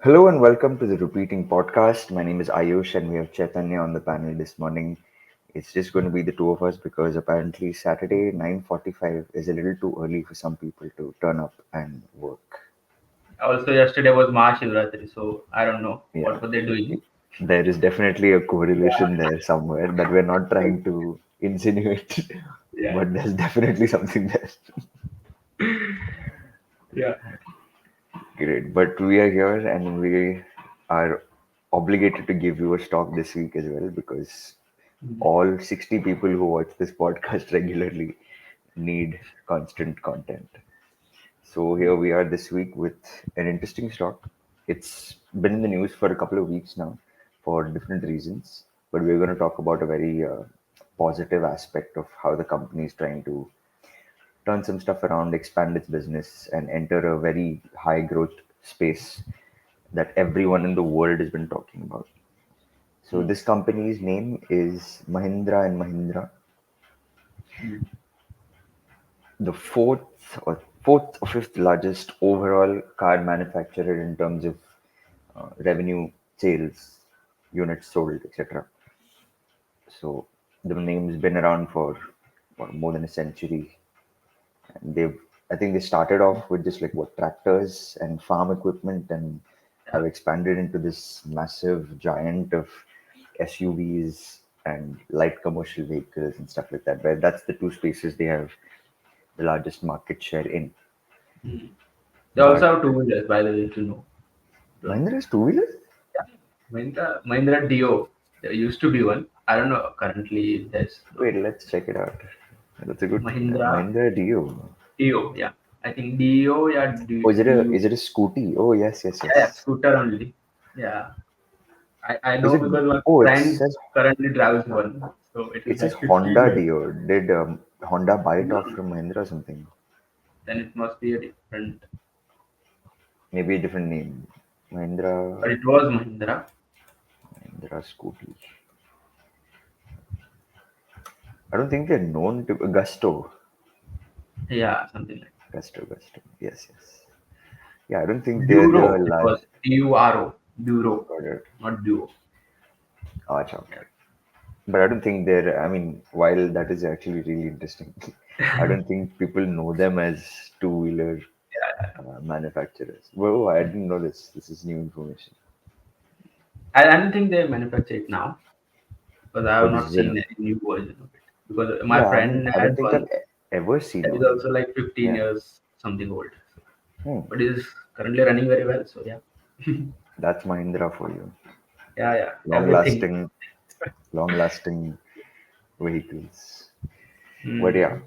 Hello and welcome to the Rupeeting Podcast. My name is Ayush and we have Chaitanya on the panel this morning. It's just going to be the two of us because apparently Saturday 9:45 is a little too early for some people to turn up and work. Also, yesterday was Mahashivratri, so I don't know Yeah, what were they doing. there is definitely a Yeah, correlation there somewhere that we're not trying to insinuate, yeah, but there's definitely something there. yeah. Great, but we are here and we are obligated to give you a stock this week as well because Mhm. all 60 people who watch this podcast regularly need constant content. So here we are this week with an interesting stock. It's been in the news for a couple of weeks now for different reasons, but we're going to talk about a very positive aspect of how the company is trying to turn some stuff around, expand its business, and enter a very high growth space that everyone in the world has been talking about. So Mm, this company's name is Mahindra and Mahindra, mm, the fourth or fifth largest overall car manufacturer in terms of revenue, sales, units sold, etc. So the name's been around for more than a century. And I think they started off with just like what tractors and farm equipment, and yeah. have expanded into this massive giant of SUVs and light commercial vehicles and stuff like that. Where that's the two spaces they have the largest market share in. Mm. They also But have two-wheelers, by the way, if you know. The- Mahindra has two wheelers? Yeah. Mahindra Dio. There used to be one. I don't know currently if there's no. Wait, let's check it out. That's a good thing. Mahindra Mahindra Dio. Dio. Yeah, I think Dio. Yeah, Oh, is it a Dio. is it a scooty? Oh yes, yes, Yeah, yeah, yes. scooter only. Yeah, I Is know it? because my Oh, friend currently drives one, so it it is says like 50 Honda years. Dio. Did Honda buy it No, off no, from Mahindra or something? then it must be a different. Maybe a different name. But Mahindra it was Mahindra. Mahindra Scooty. I don't think they're known to Gusto. Yeah, something like Gusto. Yes, yes. Yeah, I don't think they're the Duro. It large. was Duro. Duro, Got it. not Duo. Acha, Yeah. okay. But I don't think they're. I mean, while that is actually really interesting, I don't think people know them as two-wheeler manufacturers. Whoa, I didn't know this. This is new information. I don't think they manufacture it now because I Oh, have this not is an. seen any new version of it. Because my Yeah, I mean, friend I don't had think I've one ever seen that is one. also like 15 Yeah. years something old. Hmm. But it is currently running very well. So yeah. That's Mahindra for you. Yeah, yeah. Everything. Long-lasting, long-lasting vehicles. But yeah, Mm,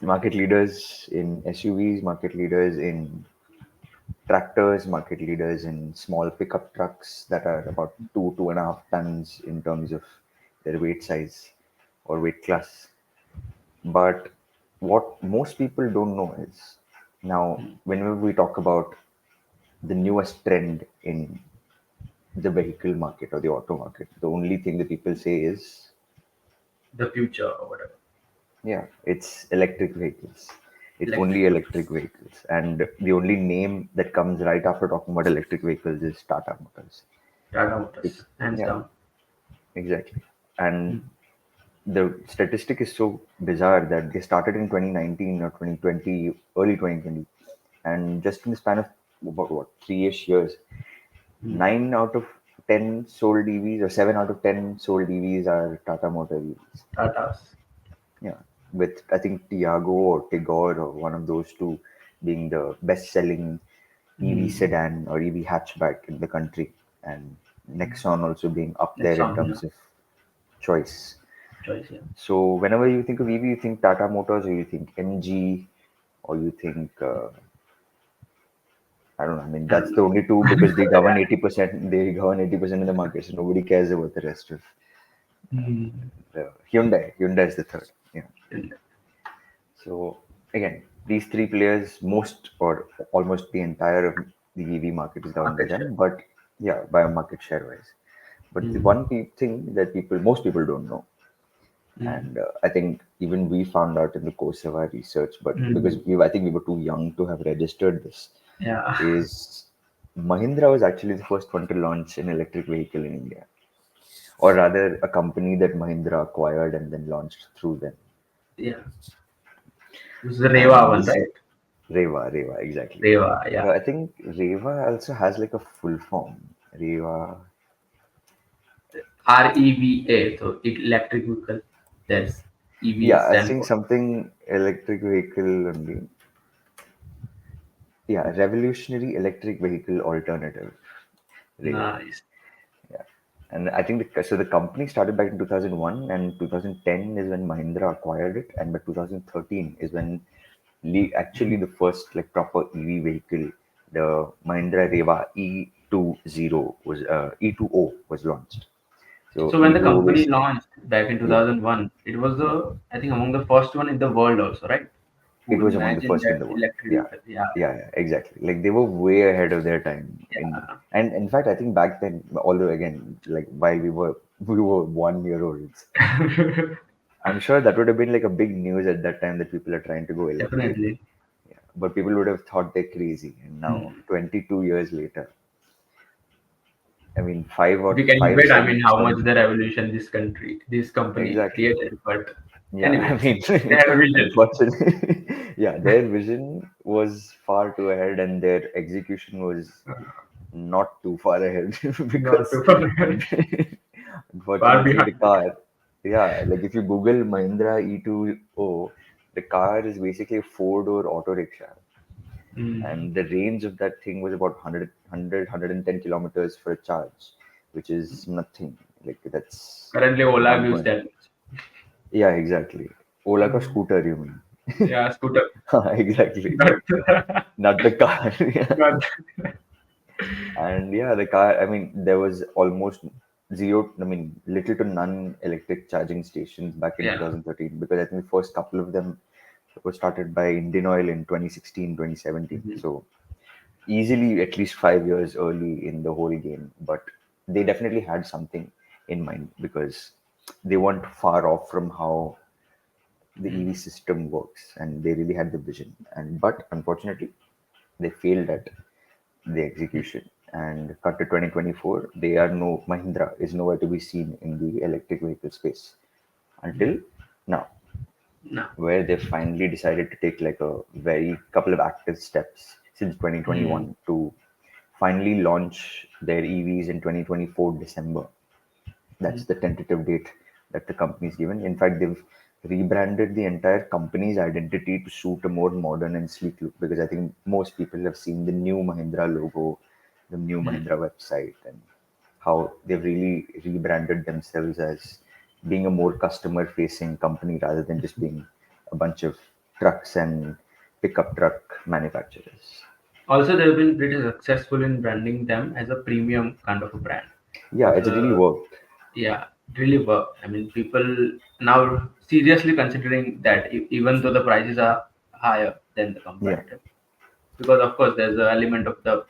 market leaders in SUVs, market leaders in tractors, market leaders in small pickup trucks that are about 2.5 tons in terms of their weight size or weight class. But what most people don't know is now, mm. whenever we talk about the newest trend in the vehicle market or the auto market, the only thing that people say is, The future or whatever. yeah, it's electric vehicles. It's only Electric. electric vehicles. And the only name that comes right after talking about electric vehicles is Tata Motors. Tata Bec- Motors. Hands Yeah, down. exactly. And Mm, the statistic is so bizarre that they started in 2019 or 2020, early 2020. And just in the span of about what, 3-ish years, mm. 9 out of 10 sold EVs or 7 out of 10 sold EVs are Tata Motor EVs. Tatas. Yeah, with I think Tiago or Tigor or one of those two being the best-selling EV Mm. sedan or EV hatchback in the country, and Nexon also being up there Next in on, yeah. terms of choice. Choice, yeah. So whenever you think of EV, you think Tata Motors, or you think MG, or you think I don't know. I mean, I don't that's the know. only two because they govern 80%. They govern 80% of the market, so nobody cares about the rest of. Mm. Hyundai. Hyundai is the third. Yeah. And, So again, these three players, most or almost the entire of the EV market is governed by market share. them. But yeah, by a market share wise. But the Mm. one thing that most people don't know, Mm. and I think even we found out in the course of our research, but because Mm. I think we were too young to have registered this, Yeah. is Mahindra was actually the first one to launch an electric vehicle in India, or rather, a company that Mahindra acquired and then launched through them. Yeah, this is the Reva And one, this right? Reva, exactly. Reva, yeah. I think Reva also has like a full form. Reva, REVA, so electric vehicle. There's EV yeah, I stand think for. something electric vehicle only. Yeah, revolutionary electric vehicle alternative. Reva. Nice. Yeah. And I think the company started back in 2001, and 2010 is when Mahindra acquired it, and by 2013 is when actually the first like proper EV vehicle, the Mahindra Reva E20 was launched. So So when the Evo company basically, launched back in yeah, 2001, it was yeah, the, I think, among the first one in the world also, right? it Who was among the imagined first in that the world. electric Yeah, vehicle? Yeah, yeah, exactly. Like they were way ahead of their time yeah. and in fact, I think back then, although again, like while we were 1 year olds, I'm sure that would have been like a big news at that time that people are trying to go electric. Definitely. Yeah. But people would have thought they're crazy. And now, Hmm. 22 years later, I mean, We can five, debate, I mean, how much seven, the revolution this company exactly. created. But Yeah, I anyways, mean, they had a vision. unfortunately, yeah, their vision was far too ahead and their execution was not too far ahead Not because too far, far unfortunately the behind. car, yeah, like if you Google Mahindra E20, the car is basically a four-door auto rickshaw. Hmm. And the range of that thing was about 110 kilometers for a charge, which is nothing. Like that's Currently, Ola not gives going. that much. Yeah, exactly. Ola ka Hmm. scooter, you mean? Yeah, scooter. Exactly. Not, Not the car. Yeah. not. And yeah, the car, I mean, there was almost zero, I mean, little to none electric charging stations back in Yeah. 2013 because I think the first couple of them were started by Indian Oil in 2016, 2017. Mhm. So easily at least 5 years early in the whole game, but they definitely had something in mind because they weren't far off from how the EV system works, and they really had the vision. And but unfortunately, they failed at the execution. And cut to 2024, they are no Mahindra is nowhere to be seen in the electric vehicle space until now, No. where they finally decided to take like a very couple of active steps since Hmm. 2021 to finally launch their EVs in 2024 December. That's the tentative date that the company's given. In fact, they've rebranded the entire company's identity to suit a more modern and sleek look because I think most people have seen the new Mahindra logo, the new Mahindra website, and how they've really rebranded themselves as being a more customer facing company rather than just being a bunch of trucks and pickup truck manufacturers. Also, they've been pretty successful in branding them as a premium kind of a brand. Yeah, Because, it's really worked. yeah, it really worked. I mean, people now seriously considering that even though the prices are higher than the Yeah, competitor, because of course there's an element of the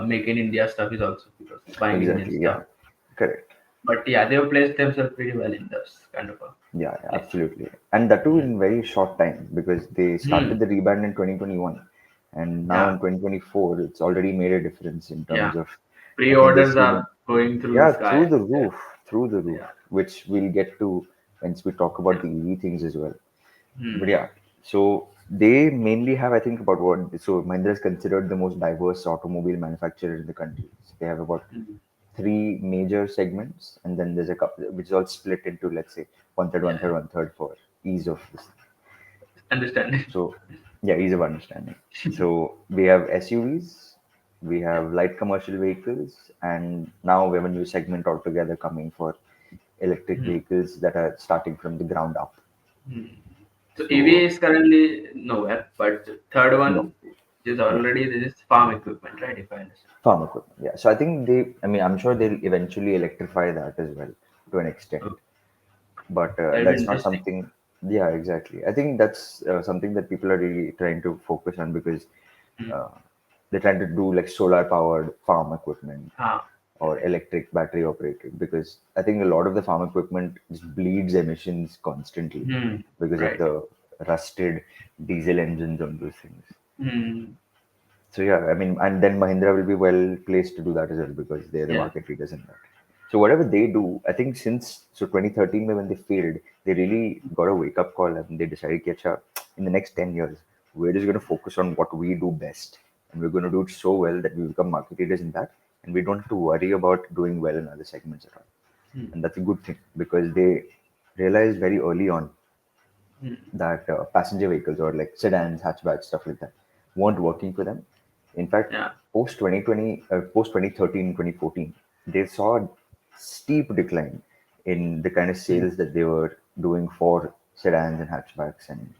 make in India stuff is also because buying Indian exactly. stuff. Yeah, correct. But yeah, they've placed themselves pretty well in this kind of a Yeah, yeah, place. absolutely. And that too in very short time because they Hmm. started the rebrand in 2021 and now Yeah, in 2024 it's already made a difference in yeah. terms of I think they've Pre-orders seen are going through the yeah sky. through the roof Yeah. which we'll get to once we talk Yeah. about the EV things as well. But Hmm. yeah, so they mainly have I think about what so Mahindra is considered the most diverse automobile manufacturer in the country. So they have about Hmm. three major segments, and then there's a couple which is all split into let's say one third, one Yeah, third, yeah. one third for ease of this. Understanding. So yeah, ease of understanding. So we have SUVs, we Yeah. have light commercial vehicles, and now we have a new segment altogether coming for electric Hmm. vehicles that are starting from the ground up. Hmm. So EV So is currently nowhere, but the third no, one is yeah, already this is farm equipment, right? If I understand. farm equipment. Yeah, so I think I mean, I'm sure they'll eventually electrify that as well to an extent. Oh, But that'll be that's not interesting. something. Yeah, exactly. I think that's something that people are really trying to focus on because Hmm. uh, they're trying to do like solar powered farm equipment Ah, or correct. electric battery operated because I think a lot of the farm equipment just bleeds emissions constantly Hmm. because of Right. the rusted diesel engines on those things. Hmm. So yeah, I mean, and then Mahindra will be well placed to do that as well because they're the Yeah. market leaders in that. So whatever they do, I think since 2013 when they failed, they really got a wake up call and they decided, Kecha, in the next 10 years, we're just going to focus on what we do best, and we're going to do it so well that we become market leaders in that, and we don't have to worry about doing well in other segments at all. Hmm. And that's a good thing because they realized very early on Hmm. that passenger vehicles or like sedans, hatchbacks, stuff like that weren't working for them. In fact, Yeah. post 2020, post 2013, 2014, they saw a steep decline in the kind of Hmm. sales that they were doing for sedans and hatchbacks and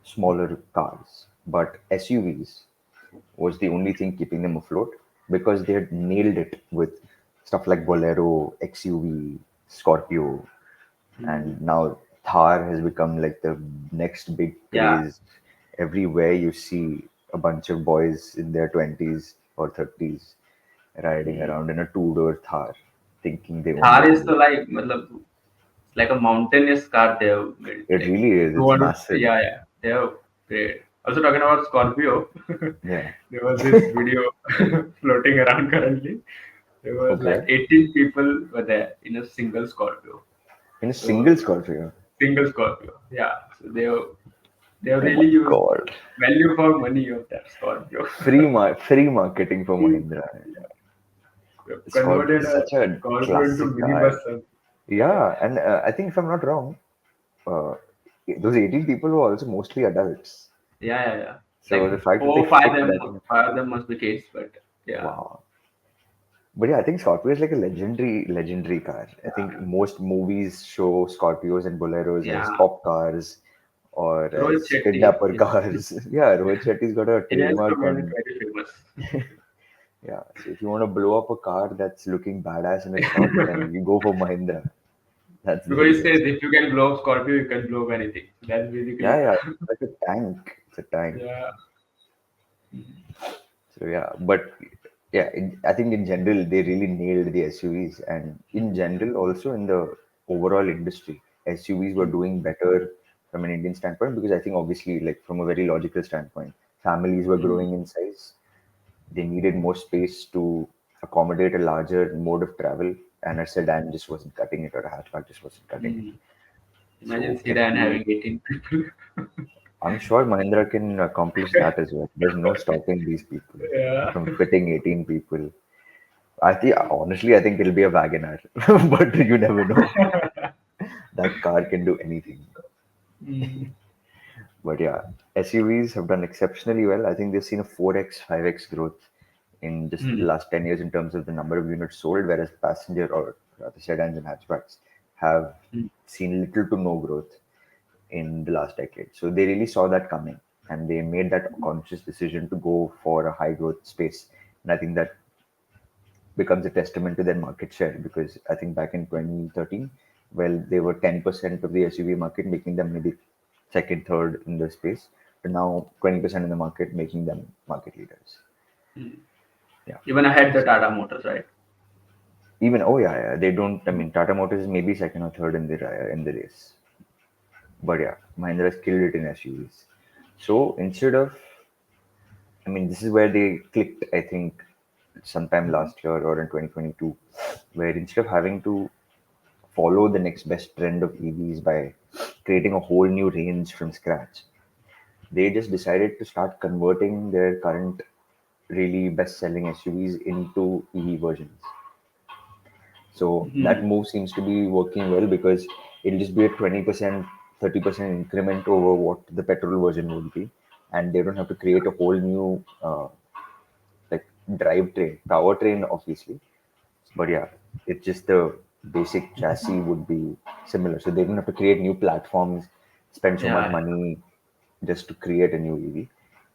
smaller cars. But SUVs was the only thing keeping them afloat because they had nailed it with stuff like Bolero, XUV, Scorpio, Hmm. and now Thar has become like the next big Yeah. craze. Everywhere you see a bunch of boys in their 20s or 30s riding Hmm. around in a two-door Thar, thinking they own the Thar is world. the like, matlab, it's like a mountainous car they have built. It Like really is. It's 200. massive. Yeah, yeah. They have great. Also talking about Scorpio, Yeah. there was this video floating around currently. There was like Okay. 18 people were there in a single Scorpio. In a So single Scorpio. single Scorpio. Yeah. So they have Oh my really used God. value for money of that Scorpio. Free marketing for Mahindra. They've Scorpio converted is a such a Scorpio into classic minibus. car. Yeah, and I think if I'm not wrong, uh, those 18 people were also mostly adults. Yeah, yeah, yeah. So Like the fact that they four, fit that in, five of them must be kids, but yeah, wow. But yeah, I think Scorpio is like a legendary car. I think yeah, most movies show Scorpios and Boleros as yeah. pop cars or Rohit as Shetty, kidnapper cars. Yeah, Rohit Shetty's got a it has trademark made it on. very famous. Yeah, so if you want to blow up a car that's looking badass in a shot, then you go for Mahindra. That's the Because it reason. says if you can blow up Scorpio, you can blow up anything. That's Yeah, basically, yeah, it's like a tank. It's a tank. yeah. So yeah, but yeah, I think in general they really nailed the SUVs, and in general also in the overall industry, SUVs were doing better from an Indian standpoint because I think obviously like from a very logical standpoint, families were Mm, growing in size. They needed more space to accommodate a larger mode of travel, and a sedan just wasn't cutting it, or a hatchback just wasn't cutting it. mm. Imagine So sedan SUV, having 18 people. I'm sure Mahindra can accomplish that as well. There's no stopping these people Yeah. from fitting 18 people. I think honestly, I think it'll be a Wagoner, but you never know. That car can do anything. Mm, But yeah, SUVs have done exceptionally well. I think they've seen a 4x, 5x growth in just the mm, last 10 years in terms of the number of units sold, whereas passenger or rather sedans and hatchbacks have mm, seen little to no growth in the last decade. So they really saw that coming and they made that conscious decision to go for a high growth space. And I think that becomes a testament to their market share because I think back in 2013, well, they were 10% of the SUV market, making them maybe second, third in the space. But now 20% in the market, making them market leaders. mm. Yeah. Even ahead the Tata Motors, right? Even oh yeah, they don't. I mean, Tata Motors is maybe second or third in the race. But yeah, Mahindra killed it in SUVs. So instead of, I mean, this is where they clicked. I think sometime last year or in 2022, where instead of having to follow the next best trend of EVs by creating a whole new range from scratch. They just decided to start converting their current really best selling SUVs into EV versions. So that Mm, move seems to be working well because it'll just be a 20%, 30% increment over what the petrol version would be. And they don't have to create a whole new like drivetrain, powertrain, obviously, but yeah, it's just the basic chassis would be similar. So they don't have to create new platforms, spend so much yeah. money just to create a new EV.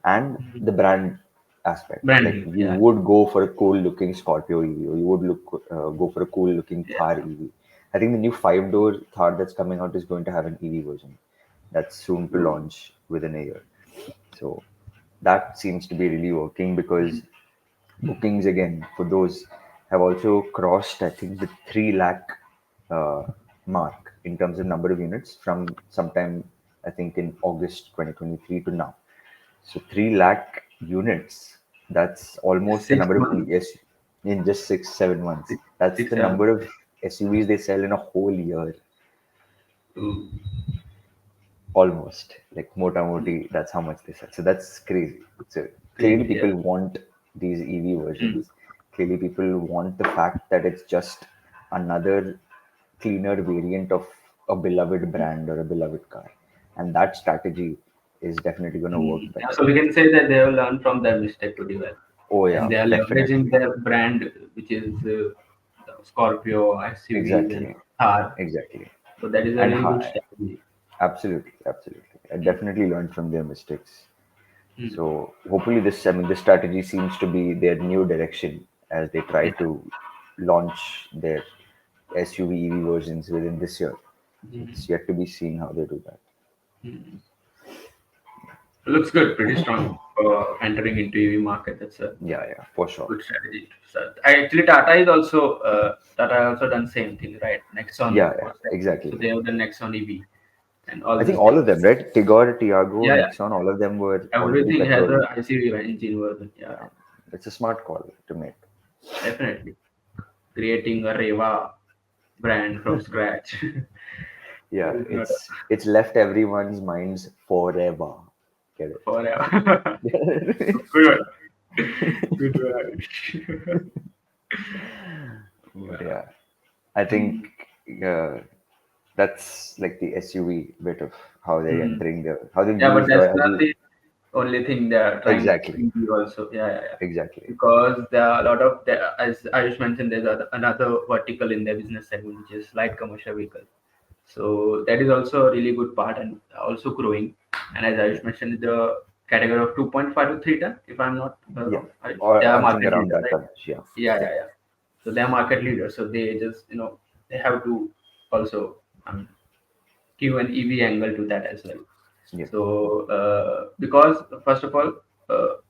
And the brand aspect, like Branding, you yeah. would go for a cool looking Scorpio EV, or you would go for a cool looking Thar Yeah. EV. I think the new 5-door Thar that's coming out is going to have an EV version that's soon to Ooh. launch within a year. So that seems to be really working because bookings again for those have also crossed I think the 3 lakh uh, mark in terms of number of units from sometime I think in August 2023 to now. So 3 lakh units That's almost the Six number of months, yes in just 6 7 months. six, That's six, the 7 number of SUVs they sell in a whole year, to almost. Like mota moti, that's how much they sell. So that's crazy. So clearly crazy. people Yeah. want these EV Mm. versions. Clearly people want the fact that it's just another cleaner variant of a beloved brand or a beloved car. And that strategy is definitely going to work Mm. Yeah, better. so we can say that they have learned from their mistake pretty well, Oh and yeah, they are leveraging definitely. their brand, which is Scorpio, SUVs, and Exactly. Thar. Exactly. So that is a And really good strategy. absolutely, absolutely. I Mm. definitely learned from their mistakes. Mm. So hopefully this, I mean, this strategy seems to be their new direction as they try Yeah. to launch their SUV EV versions within this year. Mm. It's yet to be seen how they do that. Mm. Looks good, pretty strong for entering into EV market. That's a Yeah, yeah, for sure. good strategy. So actually, Tata is also Tata also done same thing, right? Nexon Yeah, yeah, was there, so exactly. they have the Nexon EV and all I think these all things. of them, right? Tigor, Tiago, Yeah, yeah. Nexon, all of them were already Everything has petrol. a ICV engine version. Yeah, Yeah. It's a smart call to make. definitely. Creating a Reva brand from scratch. Yeah, It's not it's left everyone's minds forever. Get forever. it? Good one. Good one. But Yeah. yeah, I think Mm. uh, that's like the SUV bit of how they're Mm. entering the how they've Yeah, but used that's or how not they the only thing they are trying exactly to do also. Yeah, yeah, yeah. exactly. Because there are a lot of, as Ayush mentioned, there's another vertical in their business segment, which is light commercial vehicle. So that is also a really good part and also growing. And as Yeah, Ayush mentioned, the category of 2.5 to 3 ton, if I'm not yeah, wrong, Ayush, they or are I think market around leader, that right? touch. Yeah, Yeah, yeah, yeah, yeah. So they are market leader. So they just, they have to also give an EV angle to that as well. yeah. So, because first of all,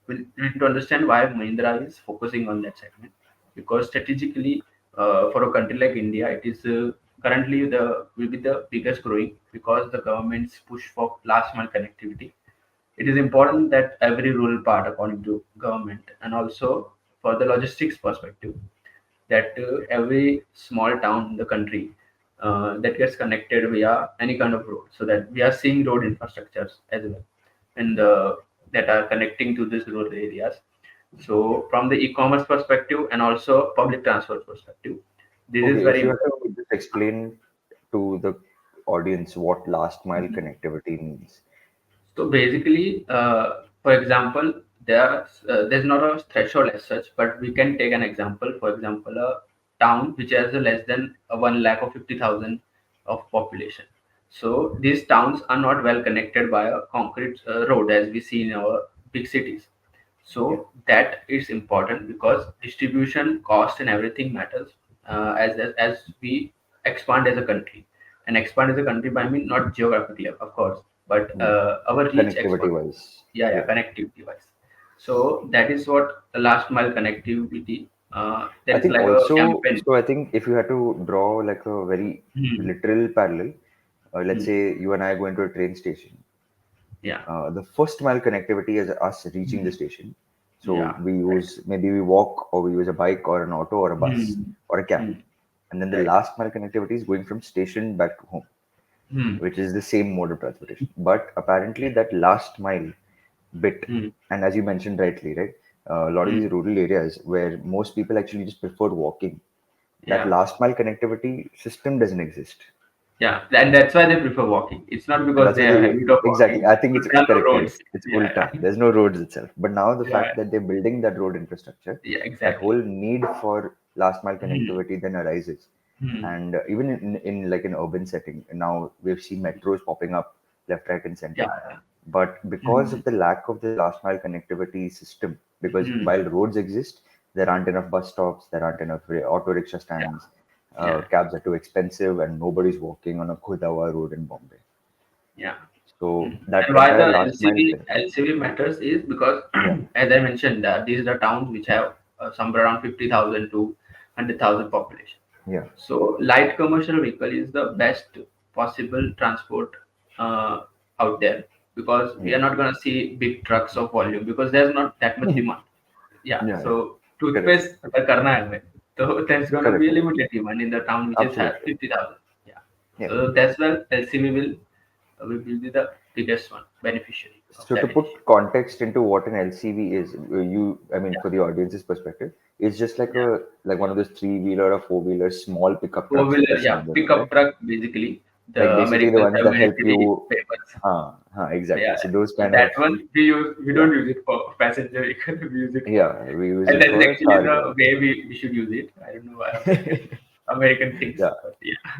we need to understand why Mahindra is focusing on that segment. Because strategically, for a country like India, it is currently the will be the biggest growing because the government's push for last mile connectivity. It is important that every rural part, according to government, and also for the logistics perspective, that every small town in the country that gets connected via any kind of road, so that we are seeing road infrastructures as well, and that are connecting to these rural areas. So from the e-commerce perspective and also public transport perspective, this is Okay, very if you have important. to just explain to the audience what last mile connectivity means. So basically, for example, there's not a threshold as such, but we can take an example. For example, a town which has a less than 1 lakh or 50,000 of population. So these towns are not well connected by a concrete road as we see in our big cities. Yeah. So that is important because distribution, cost, and everything matters as we expand as a country. And expand as a country by mean not geographically, of course, but Yeah. our reach Connectivity expand. wise. Yeah, yeah, Yeah. connectivity wise. So that is what the last mile connectivity. That I is think like a also, campaign. so I think if you had to draw like a very Hmm. literal parallel, let's Hmm. say you and I go into a train station. Yeah. The first mile connectivity is us reaching the Hmm. station. So Yeah. we Right. use, maybe we walk or we use a bike or an auto or a bus Hmm. or a cab. Hmm. And then the Right. last mile connectivity is going from station back to home, Hmm. which is the same mode of transportation. But apparently, that last mile bit, Hmm. and as you mentioned rightly, right, a lot of Hmm. these rural areas where most people actually just prefer walking, that Yeah. last mile connectivity system doesn't exist. Yeah, and that's why they prefer walking. It's not And because that's they why have they habit of exactly. walking, I think but it's there are no correct. roads. It's Yeah, ulta. yeah, There's no roads itself. But now the yeah, fact that they're building that road infrastructure, yeah, that whole exactly. need for last mile Hmm. connectivity then arises. Hmm. And even in like an urban setting, now we've seen metros popping up left, right, and Yeah, center. yeah. But because Hmm. of the lack of the last mile connectivity system, because Hmm. while roads exist, there aren't enough bus stops, there aren't enough auto rickshaw Yeah, stands, yeah, cabs are too expensive, and nobody's walking on a Khudawa road in Bombay. yeah. So Mm. that And why entire the last mile LCV bit, LCV matters is because, yeah, as I mentioned, these are the towns which have somewhere around 50,000 to 100,000 population. yeah, So light commercial vehicle is the best possible transport out there because we yeah, are not going to see big trucks of volume because there's not that much demand. Yeah, Yeah, yeah. so Correct. toothpaste karna hai hमें. So there's gonna Correct. be a Correct. limited demand in the town which is Absolutely. 50,000. Yeah. Yeah. So that's where LCV will be the biggest one beneficiary of So to that put initiative. context into what an LCV is, I mean, Yeah, for the audience's perspective, it's just like yeah. one of those three-wheeler or four-wheeler small pickup trucks that Four-wheeler, you see yeah, on the road, right? pickup truck basically. Like The basically the Americans ones have that help military you. papers. Exactly. Yeah, So those so kind that of, one we yeah, don't use it for passenger vehicle, we use it for, yeah, we use and it that is for actually cargo. the way we should use it. I don't know why American things, Yeah, but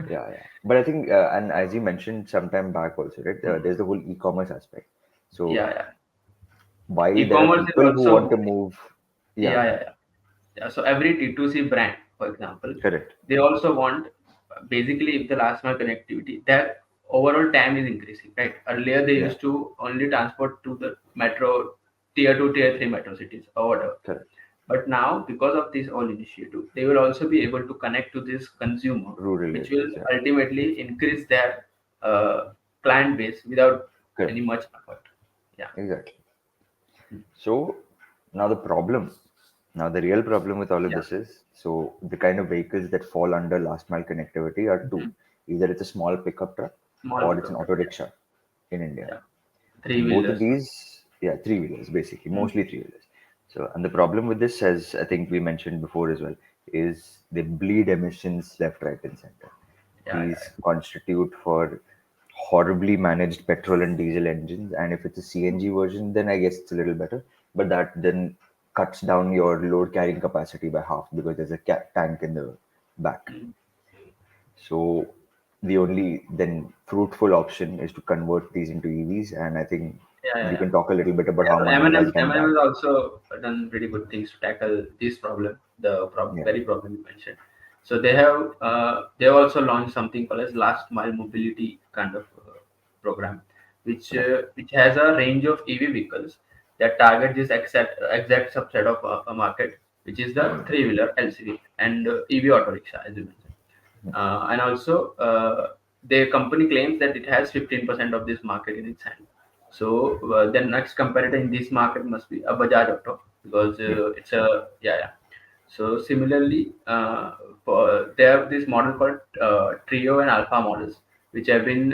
yeah, yeah. But I think, and as you mentioned sometime back also, right? There's the whole e-commerce aspect. So yeah, yeah. while there are E-commerce is people who also want to booming. move, yeah, Yeah, yeah, yeah. Yeah, so every D2C brand, for example, correct, they also want basically if the last mile connectivity, that overall time is increasing, right? Earlier they yeah, used to only transport to the metro, tier two, tier three metro cities or whatever. correct. But now, because of this all initiative, they will also be able to connect to this consumer, Rural which will areas, yeah, ultimately increase their client base without any correct, much effort. Yeah. exactly. So now the real problem with all of Yeah. this is, so the kind of vehicles that fall under last mile connectivity are two. Mhm. Either it's a small pickup truck Small or it's an pickup truck. auto Yeah. rickshaw in India. Yeah. Three And both of wheelers. these, yeah, three wheelers basically, Mhm. mostly three wheelers. So, and the problem with this, as I think we mentioned before as well, is they bleed emissions left, right, and center. Yeah, These yeah, constitute for horribly managed petrol and diesel engines. And if it's a CNG version, then I guess it's a little better. But that then cuts down your load carrying capacity by half because there's a tank in the back. yeah. So the only then fruitful option is to convert these into EVs. And I think Yeah, yeah, you yeah. can talk a little bit about how Yeah, Mahindra has done M&M that. has also done pretty good things to tackle this problem, the Yeah, very problem you mentioned. So they have also launched something called as last mile mobility kind of program, right, which has a range of EV vehicles that target this exact subset of a market, which is the three wheeler LCV and EV auto rickshaw, as you mentioned. And also, the company claims that it has 15% of this market in its hand. So the next competitor in this market must be a Bajaj Auto because yeah, it's a yeah, yeah. So similarly, they have this model called Trio and Alpha models, which have been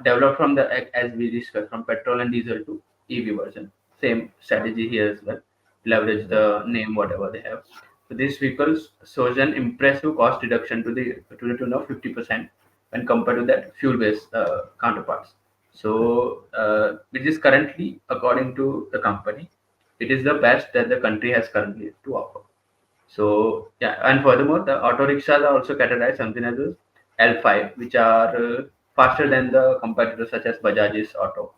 developed from the as we discussed from petrol and diesel to EV version. Same strategy here as well. Leverage right, the name whatever they have. So these vehicles shows an impressive cost reduction to the tune of 50% when compared to that fuel-based counterparts. correct, So it is currently, according to the company, it is the best that the country has currently to offer. So yeah, and furthermore, the auto rickshaws are also categorized something as a L5, which are faster than the competitors such as Bajaj's auto,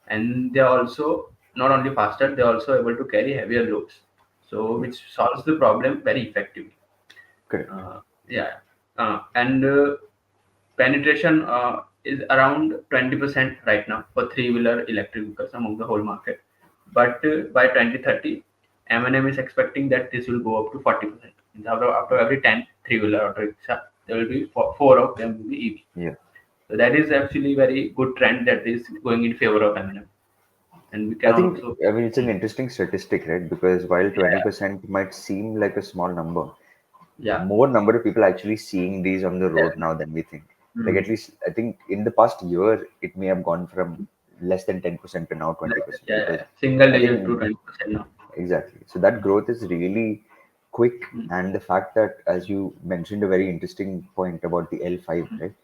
and they are also not only faster, they are also able to carry heavier loads. So yeah, which solves the problem very effectively. correct. Yeah, and penetration is around 20% right now for three-wheeler electric vehicles among the whole market. But by 2030, M&M is expecting that this will go up to 40%. After every 10 three-wheeler auto rickshaw, there will be four of them will be EV. Yeah. So that is actually very good trend that is going in favor of M&M. And we I can think, also, I mean, it's an interesting statistic, right? Because while yeah, 20% might seem like a small number, yeah, more number of people actually seeing these on the road definitely. now than we think. Like Hmm. at least I think in the past year, it may have gone from less than 10% to now Yeah, 20% yeah, because yeah. Single I digit to think 20% now. exactly. So that growth is really quick. Hmm. And the fact that, as you mentioned, a very interesting point about the L5, right?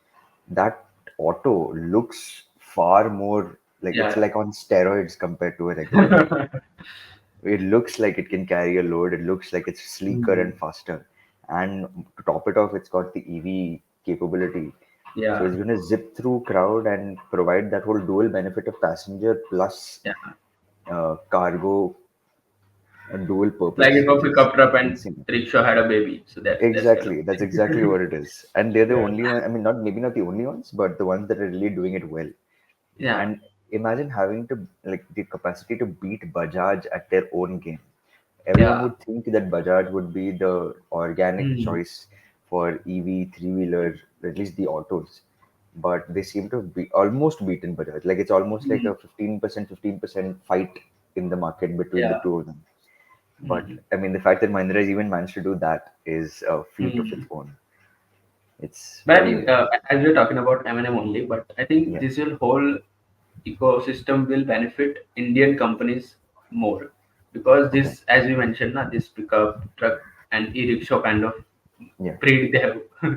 That auto looks far more like it's Yeah. like on steroids compared to a regular auto. It looks like it can carry a load. It looks like it's sleeker Hmm. and faster. And to top it off, it's got the EV capability. So Yeah. it's going to zip through crowd and provide that whole dual benefit of passenger plus Yeah. cargo dual Like purpose, if a which is pickup truck and insane. rickshaw had a baby. So that's kind of Exactly. That's exactly thing. what it is. And they're the Yeah. only one. I mean, not maybe not the only ones, but the ones that are really doing it well. Yeah. And imagine having to like the capacity to beat Bajaj at their own game. Everyone Yeah. would think that Bajaj would be the organic Hmm. choice for EV three-wheeler, at least the autos. But they seem to have almost beaten Bajaj. Like it's almost like Hmm. a 15%, 15% fight in the market between the Yeah. two of them. But I mean, the fact that Mahindra has even managed to do that is a feat of its Mm. own. It's But I very think, impressive. as we're talking about M&M only, but I think Yeah. this will whole ecosystem will benefit Indian companies more, because Okay. this, as we mentioned, na, this pickup truck and e-rickshaw kind of Yeah. breed they have Yeah.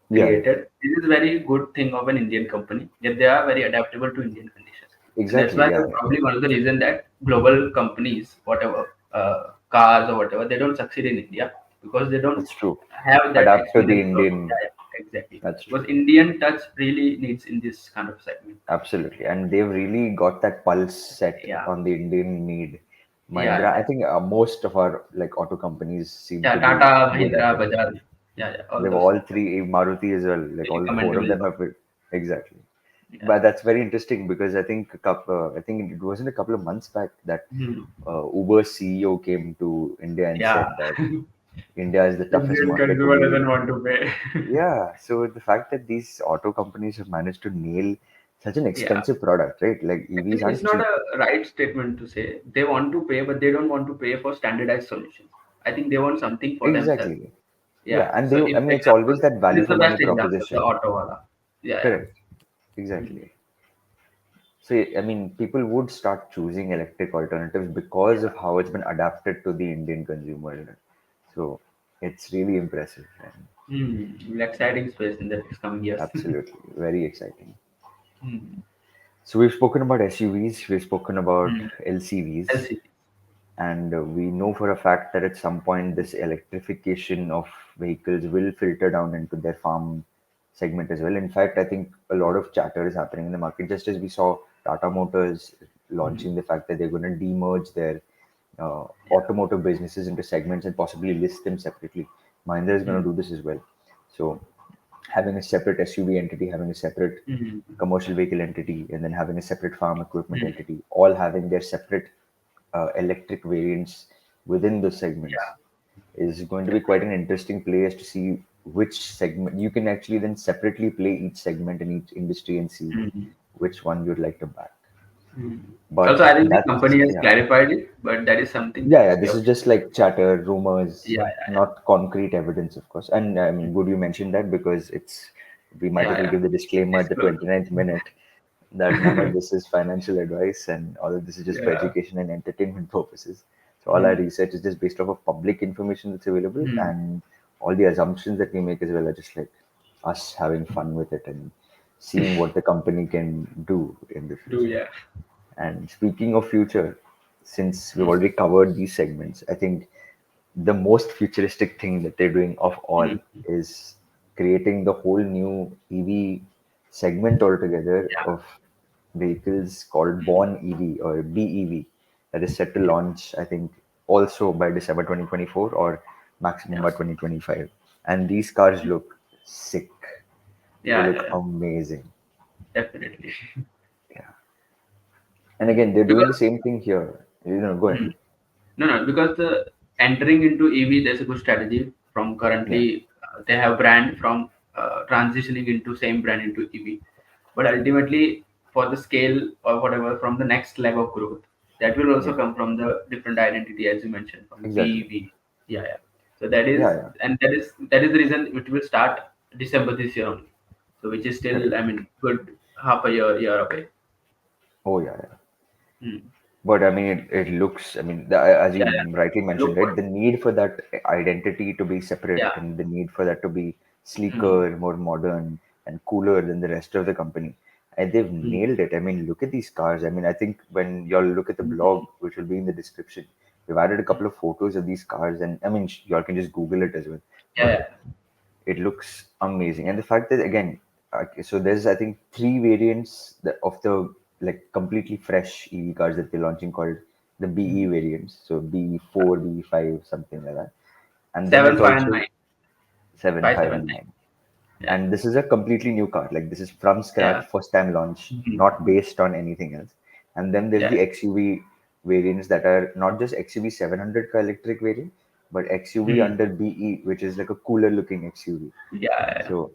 Yeah. created. This is very good thing of an Indian company, that they are very adaptable to Indian conditions, and that's Exactly. why Yeah. that's probably one of the reason that global companies, whatever cars or whatever, they don't succeed in India, because they don't That's true. have that Adapt to the experience of, Indian. yeah, yeah, exactly, That's true. because Indian touch really needs in this kind of segment. Absolutely. And they've really got that pulse set Yeah, on the Indian need. yeah, Mahindra, I yeah, think most of our like auto companies seem yeah. to be Tata, good Mahindra, at it. Bajaj, yeah, yeah, all They've those all three, Maruti as well, like really all four of commendable them job. have it. Exactly. Yeah. But that's very interesting because I think it wasn't a couple of months back that Hmm. Uber CEO came to India and Yeah. said that India is the toughest Indian market to consumer be. doesn't want to pay. Yeah, so the fact that these auto companies have managed to nail such an Yeah. expensive product, right? Like EVs Actually, it's aren't not cheap. a right statement to say they want to pay, but they don't want to pay for standardized solutions. I think they want something for themselves. Exactly. Yeah, Yeah. and So, they, in I mean, it's always example, that value this is for the money best example, the proposition. auto wala. Yeah, yeah. Correct. Mm. Exactly. So, I mean, people would start choosing electric alternatives because Yeah. of how it's been adapted to the Indian consumer. So, it's really impressive and Exciting space in the next coming years. absolutely very exciting. Hmm. So, we've spoken about SUVs, we've spoken about Hmm. LCVs, LCD. and we know for a fact that at some point this electrification of vehicles will filter down into their farm segment as well. In fact, I think a lot of chatter is happening in the market, just as we saw Tata Motors Hmm. launching the fact that they're going to demerge their Yeah. automotive businesses into segments and possibly list them separately. Mahindra is going Hmm. to do this as well. So having a separate SUV entity, having a separate Hmm. commercial vehicle entity, and then having a separate farm equipment Hmm. entity, all having their separate electric variants within those segments, Yeah. is going to be quite an interesting play as to see which segment you can actually then separately play each segment in each industry and see Hmm. which one you'd like to back. Hmm. Also, But I think the that's, company has yeah, clarified it, but that is something yeah, yeah. we This have. is just like chatter, rumors, Yeah, yeah, not concrete evidence, of course. And I mean, good you mentioned that because it's we might yeah, as well yeah. give the disclaimer at the Disclosure. 29th minute that none of this is financial advice and all of this is just for Yeah. education and entertainment purposes. So all our Hmm. research is just based off of public information that's available, Hmm. and all the assumptions that we make as well are just like us having fun with it and seeing what the company can do in the Do future. yeah. And speaking of future, since we've Hmm. already covered these segments, I think the most futuristic thing that they're doing of all Hmm. is creating the whole new EV segment altogether Yeah. of vehicles called Born EV or BEV that is set to Yeah. launch, I think, also by December 2024 or maximum Yeah. by 2025. And these cars look sick. They Yeah. Yeah. look Yeah. amazing. Definitely. Yeah. And again, they're doing the Because same thing here. Go ahead. hmm. No, no, because the entering into EV, there's a good strategy from Yeah. currently they have brand from transitioning into same brand into EV, but ultimately for the scale or whatever from the next leg of growth, that will also Yeah. come from the different identity as you mentioned from Exactly. BEV. Yeah, yeah. So that Yeah. is, Yeah. and that is the reason it will start December this year only. So which is still, Correct. I mean, good half a year away. Oh, yeah. Yeah. Hmm. But I mean, it looks, I mean, as Yeah, you yeah. rightly mentioned, Look right, good. the need for that identity to be separate Yeah. and the need for that to be Hmm. sleeker, more modern, and cooler than the rest of the company. And they've Hmm. nailed it. I mean, look at these cars. I mean, I think when y'all look at the blog, which will be in the description, we've added a couple of photos of these cars. And I mean, y'all can just Google it as well. Yeah, But yeah. it looks amazing. And the fact that again, so there's I think three variants of the like completely fresh EV cars that they're launching called the BE Hmm. variants. So BE4, BE5, something like that. And then Seven, there's five, and also nine. 7, Five, 5, seven, and nine. 9. Yeah. And this is a completely new car. Like this is from scratch, Yeah. first time launch, Mhm. not based on anything else. And then there's Yeah. the XUV variants that are not just XUV 700 car electric variant, but XUV Hmm. under BE, which is like a cooler looking XUV. Yeah. So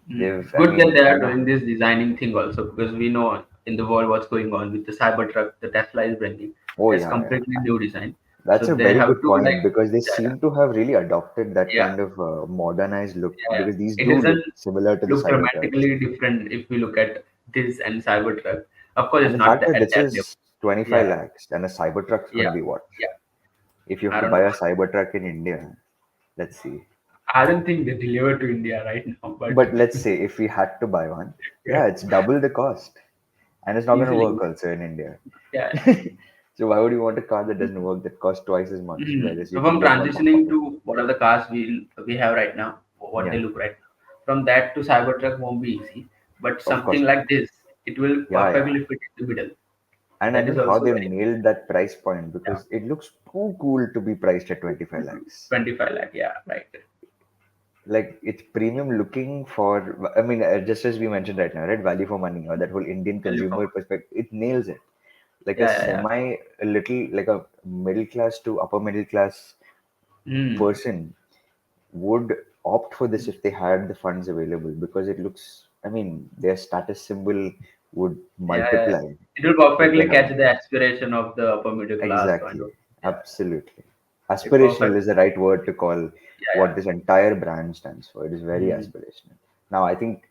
Hmm. they've, I Good that mean, they are doing this designing thing also, because we know in the world what's going on with the Cybertruck the Tesla is bringing. oh That's yeah, yeah, completely new design. That's So a they very have good to like, point because they yeah, seem to have really adopted that yeah, kind of modernized look yeah. because these It do doesn't look similar to the look Cybertrucks. dramatically different if we look at this and Cybertruck. Of course, And it's the not fact that at this that level. is 25 Yeah, lakhs and a Cybertruck's going yeah, to be what? yeah. If you have I to don't buy know. a Cybertruck in India, let's see. I don't think they deliver to India right now, but But let's say if we had to buy one, yeah, it's double the cost. And it's not going to easily. work also in India. Yeah. So why would you want a car that doesn't work that costs twice as much, whereas So you can from get one for transitioning half? to what are the cars we have right now, what they Yeah, look right now, from that to Cybertruck won't be easy. But of course something not. like this, it will Yeah, yeah. perfectly fit in the middle. And I That don't is know how also they've very nailed that price point yeah, because it looks too cool to be priced at 25 lakhs. 25 lakh. Yeah, right. Like it's premium looking for, I mean, just as we mentioned right now, right? Value for money or that whole Indian Value for consumer money. perspective, it nails it. Like a Yeah, yeah, yeah. semi, a little, like a middle class to upper middle class Mm. person would opt for this if they had the funds available because it looks, I mean, their status symbol would Yeah, yeah, yeah. multiply It will if they perfectly had catch that. the aspiration of the upper middle class kind Exactly. of. Yeah, Absolutely. it Aspirational perfect. is the right word to call Yeah, what this entire brand stands for. It is very yeah. aspirational. Now, I think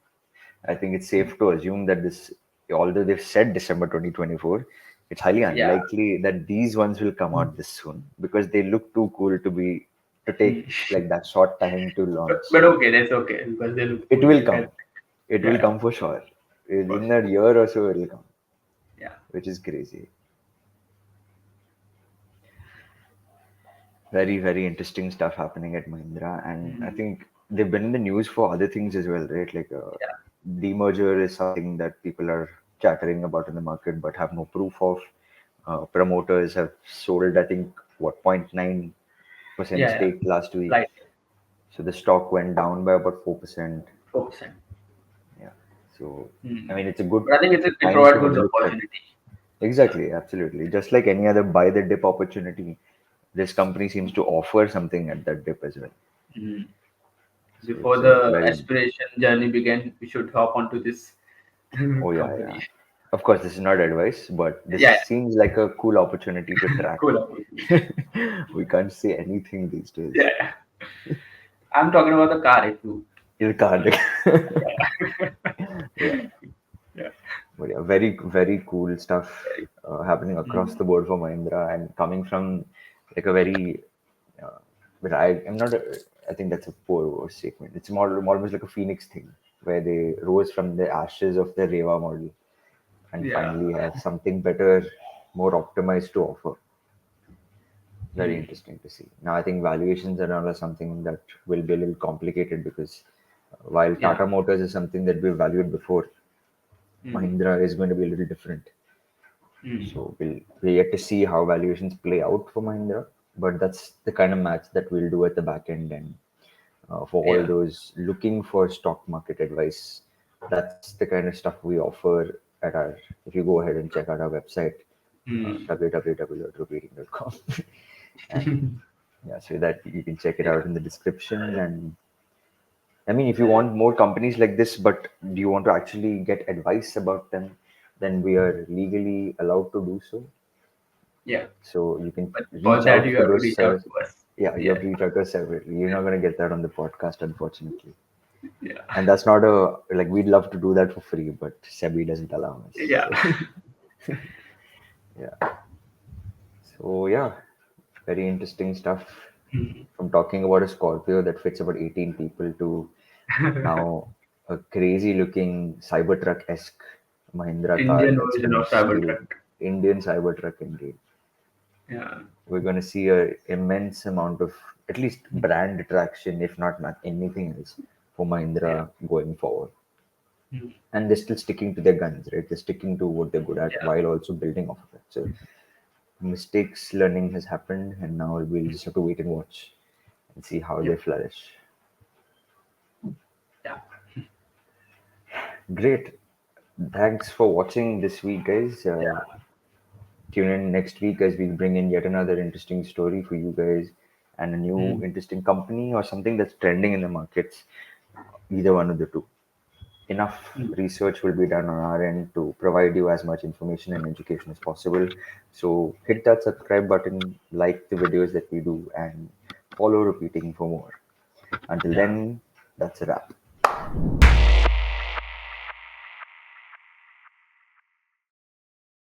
it's safe to assume that this, although they've said December 2024, it's highly Yeah. unlikely that these ones will come out this soon because they look too cool to take Mm. like that short time to launch. But okay, that's okay because they look It cool. will You can, come. It will yeah, come for sure. for In sure. a year or so, it will come, Yeah. which is crazy. Very, very interesting stuff happening at Mahindra, and I Mm. think they've been in the news for other things as well, right? Like Yeah. demerger is something that people are chattering about in the market, but have no proof of. Promoters have sold, I think, what 0.9% Yeah, yeah. stake last week, Like so the stock went down by about 4%. 4%. Yeah, so I Mm. mean, it's a good But I think it time provides to have good a look at. opportunity. Exactly, absolutely. Just like any other buy the dip opportunity, this company seems to offer something at that dip as well. Mm. So Before it's a the very, aspiration journey began, we should hop onto this oh yeah, yeah. company. Of course, this is not advice, but this Yeah, yeah. seems like a cool opportunity to track. Cool opportunity. We can't say anything these days. Yeah, yeah. I'm talking about the car if you. You can't. Yeah, Yeah. but yeah, very, very cool stuff happening across Mm. the board for Mahindra and coming from like a very, uh, but I'm not, I think that's a poor statement. It's more almost like a phoenix thing where they rose from the ashes of the Reva model and Yeah. finally have something better, more optimized to offer. Very Mm. interesting to see. Now, I think valuations and all are something that will be a little complicated because while Yeah. Tata Motors is something that we valued before, Mm. Mahindra is going to be a little different. Mm. So we yet to see how valuations play out for Mahindra, but that's the kind of match that we'll do at the back end. And for all Yeah. those looking for stock market advice, that's the kind of stuff we offer at our. If you go ahead and check out our website, Mm. www.rupeeting.com, and yeah, so that you can check it Yeah. out in the description. And I mean, if you want more companies like this, but do you want to actually get advice about them, then we are legally allowed to do so. Yeah. So you can But for reach that, out you to have to those reach out services. to us. Yeah, you Yeah. have to reach out to us separately. You're not going to get that on the podcast, unfortunately. Yeah. And that's not a like we'd love to do that for free, but SEBI doesn't allow us. Yeah. So yeah. So yeah, very interesting stuff. Mm. From talking about a Scorpio that fits about 18 people to now a crazy looking Cybertruck esque Mahindra car Indian that's version been of scaled. Cybertruck. Indian Cybertruck indeed. Yeah. We're going to see a immense amount of at least brand traction, if not anything else, for Yeah. Mahindra going forward. Mm. And they're still sticking to their guns, right? They're sticking to what they're good at Yeah. while also building off of it. So mistakes learning has happened, and now we'll just have to wait and watch and see how Yeah. they flourish. Yeah. Great. Thanks for watching this week, guys. Yeah. Tune in next week as we bring in yet another interesting story for you guys and a new Mm. interesting company or something that's trending in the markets. Either one of the two. enough Mm. research will be done on our end to provide you as much information and education as possible. So hit that subscribe button, like the videos that we do, and follow Repeating for more. Until Yeah. then, that's a wrap.